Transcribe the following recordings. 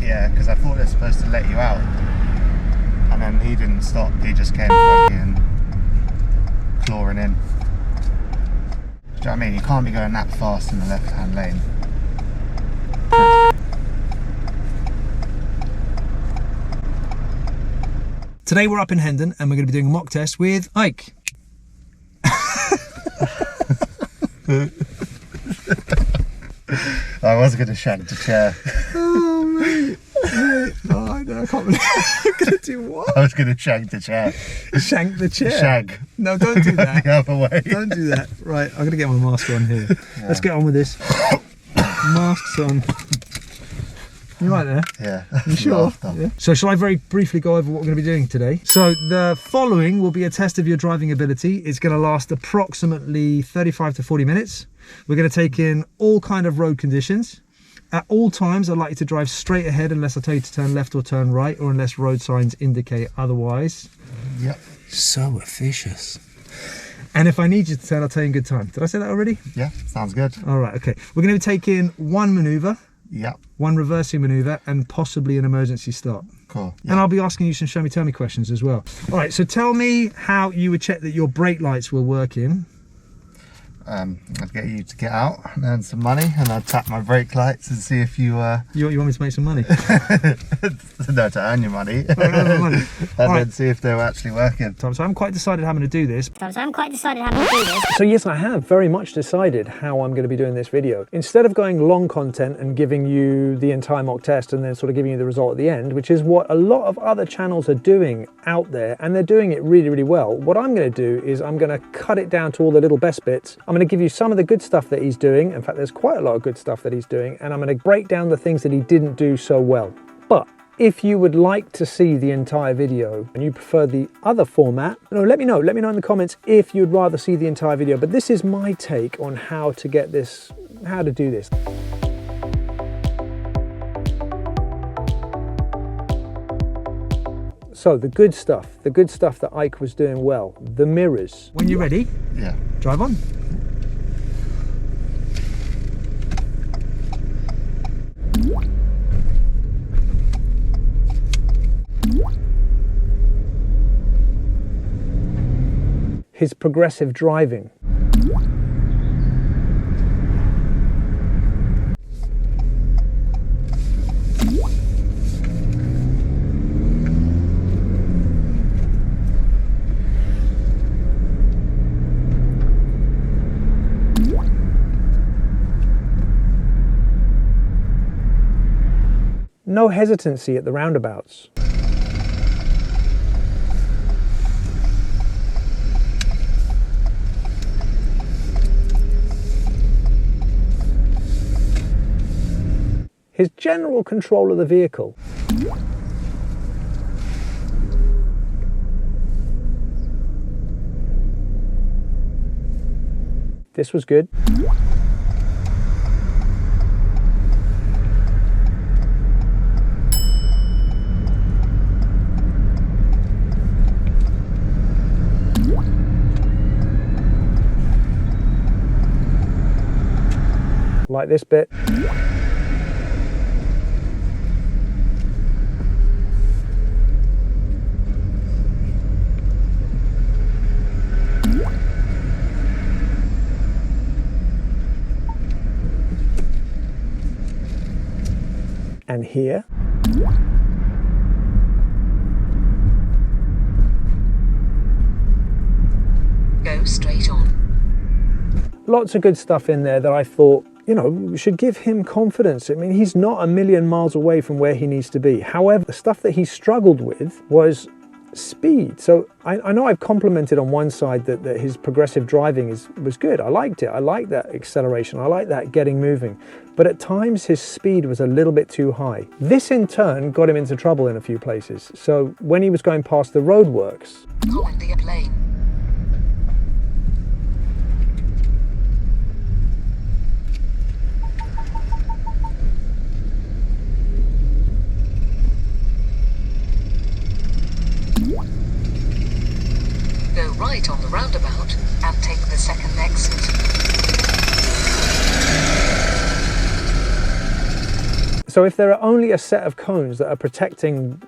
Yeah, because I thought they're supposed to let you out. And then he didn't stop, he just came fucking clawing in. Do you know what I mean? You can't be going that fast in the left-hand lane. Today we're up in Hendon and we're going to be doing a mock test with Ike. I was going to shank the chair. Oh, mate. Oh, no, I can't believe you're going to do what? I was going to shank the chair. Shank the chair? Shag. No, don't do that. The other way. Don't do that. Right, I'm going to get my mask on here. Yeah. Let's get on with this. Masks on. You right there? Yeah. You sure? Yeah. So shall I very briefly go over what we're going to be doing today? So the following will be a test of your driving ability. It's going to last approximately 35 to 40 minutes. We're going to take in all kind of road conditions. At all times, I'd like you to drive straight ahead unless I tell you to turn left or turn right, or unless road signs indicate otherwise. Yep. So officious. And if I need you to turn, I'll tell you in good time. Did I say that already? Yeah, sounds good. All right, okay. We're going to take in one manoeuvre. Yep. One reversing manoeuvre and possibly an emergency stop. Cool. Yep. And I'll be asking you some show me tell me questions as well. All right, so tell me how you would check that your brake lights were working. I'd get you to get out and earn some money, and I'd tap my brake lights and see if you You want me to make some money? No, to earn your money. And then see if they were actually working. So I haven't quite decided how I'm going to do this. So yes, I have very much decided how I'm going to be doing this video. Instead of going long content and giving you the entire mock test and then sort of giving you the result at the end, which is what a lot of other channels are doing out there, and they're doing it really, really well, what I'm going to do is I'm going to cut it down to all the little best bits. I'm going to give you some of the good stuff that he's doing. In fact, there's quite a lot of good stuff that he's doing, and I'm going to break down the things that he didn't do so well. But if you would like to see the entire video and you prefer the other format, let me know in the comments if you'd rather see the entire video. But this is my take on how to get this, how to do this. So the good stuff that Ike was doing well, the mirrors. When you're ready, yeah, drive on. His progressive driving. No hesitancy at the roundabouts. His general control of the vehicle. This was good. Like this bit. And here. Go straight on. Lots of good stuff in there that I thought, should give him confidence. I mean, he's not a million miles away from where he needs to be. However, the stuff that he struggled with was speed. So I know I've complimented on one side that his progressive driving was good. I liked it. I like that acceleration. I like that getting moving. But at times his speed was a little bit too high. This in turn got him into trouble in a few places. So when he was going past the roadworks, go right on the roundabout and take the second exit. So if there are only a set of cones that are protecting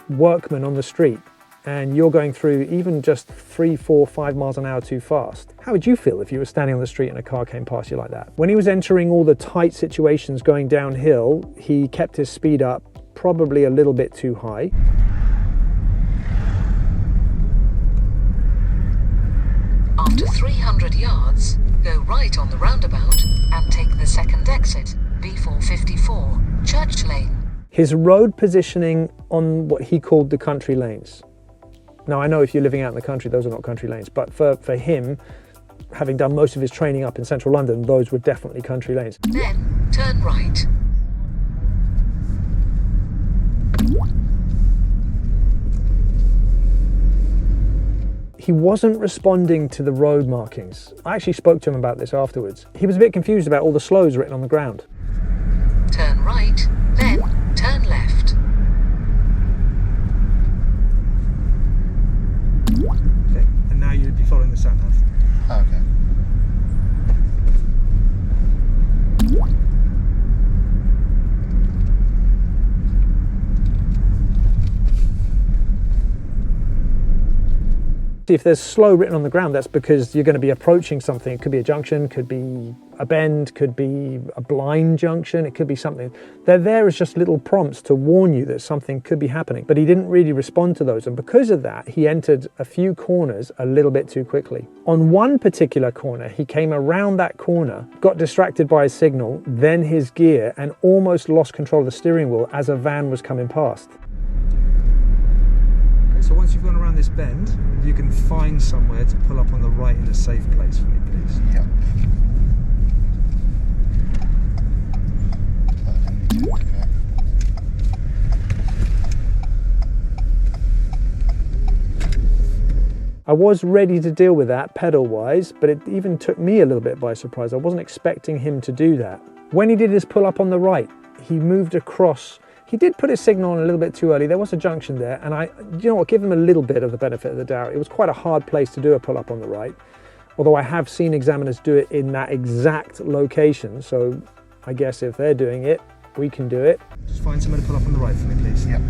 workmen on the street, and you're going through even just 3, 4, 5 miles an hour too fast, how would you feel if you were standing on the street and a car came past you like that? When he was entering all the tight situations going downhill, he kept his speed up probably a little bit too high. After 300 yards, go right on the roundabout and take the second exit, B454, Church Lane. His road positioning on what he called the country lanes. Now, I know if you're living out in the country, those are not country lanes, but for him, having done most of his training up in central London, those were definitely country lanes. Then, turn right. He wasn't responding to the road markings. I actually spoke to him about this afterwards. He was a bit confused about all the slows written on the ground. Turn right, then turn left. Okay, and now you'd be following the sat nav. Oh, okay. If there's slow written on the ground, that's because you're going to be approaching something. It could be a junction, could be a bend, could be a blind junction, it could be something. They're there as just little prompts to warn you that something could be happening, but he didn't really respond to those, and because of that, he entered a few corners a little bit too quickly. On one particular corner, he came around that corner, got distracted by his signal, then his gear, and almost lost control of the steering wheel as a van was coming past. So once you've gone around this bend, you can find somewhere to pull up on the right in a safe place for me, please. Yep. I was ready to deal with that pedal-wise, but it even took me a little bit by surprise. I wasn't expecting him to do that. When he did his pull up on the right, he moved across. He did put his signal on a little bit too early. There was a junction there, and you know what, give him a little bit of the benefit of the doubt. It was quite a hard place to do a pull-up on the right, although I have seen examiners do it in that exact location, so I guess if they're doing it, we can do it. Just find somewhere to pull up on the right for me, please. Yep.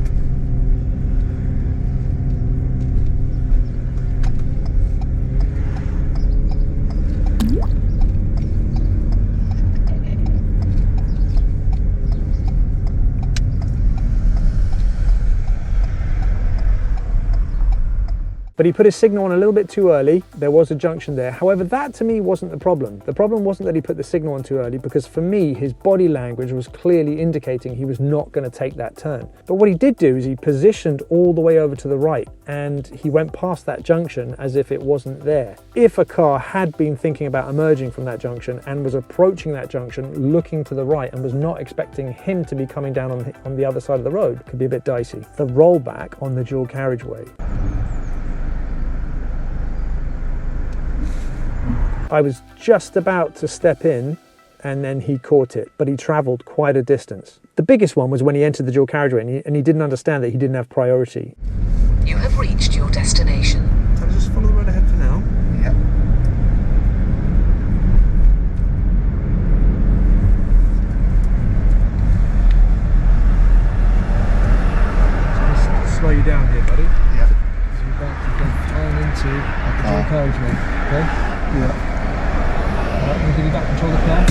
But he put his signal on a little bit too early. There was a junction there. However, that to me wasn't the problem. The problem wasn't that he put the signal on too early, because for me, his body language was clearly indicating he was not going to take that turn. But what he did do is he positioned all the way over to the right, and he went past that junction as if it wasn't there. If a car had been thinking about emerging from that junction and was approaching that junction, looking to the right, and was not expecting him to be coming down on the other side of the road, could be a bit dicey. The rollback on the dual carriageway. I was just about to step in and then he caught it, but he travelled quite a distance. The biggest one was when he entered the dual carriageway and he didn't understand that he didn't have priority. You have reached your destination. Can I just follow the road ahead for now? Yep. Just slow you down here, buddy. Yep. So you're about to go down into the dual carriageway, okay? Yeah. Alright, I'm going to give you back control of the car.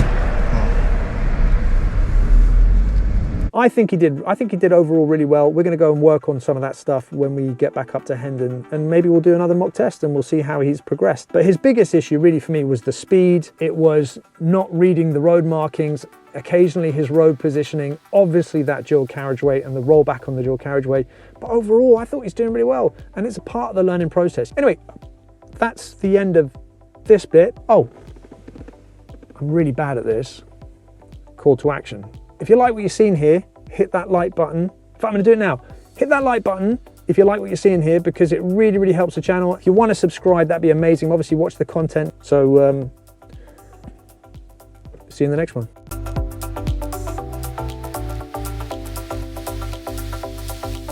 I think he did overall really well. We're going to go and work on some of that stuff when we get back up to Hendon, and maybe we'll do another mock test and we'll see how he's progressed. But his biggest issue really for me was the speed. It was not reading the road markings, occasionally his road positioning, obviously that dual carriageway and the rollback on the dual carriageway. But overall, I thought he's doing really well, and it's a part of the learning process. Anyway, that's the end of this bit. Oh, I'm really bad at this. Call to action. If you like what you're seeing here, hit that like button. In fact, I'm going to do it now. Hit that like button if you like what you're seeing here, because it really, really helps the channel. If you want to subscribe, that'd be amazing. Obviously, watch the content. So, see you in the next one.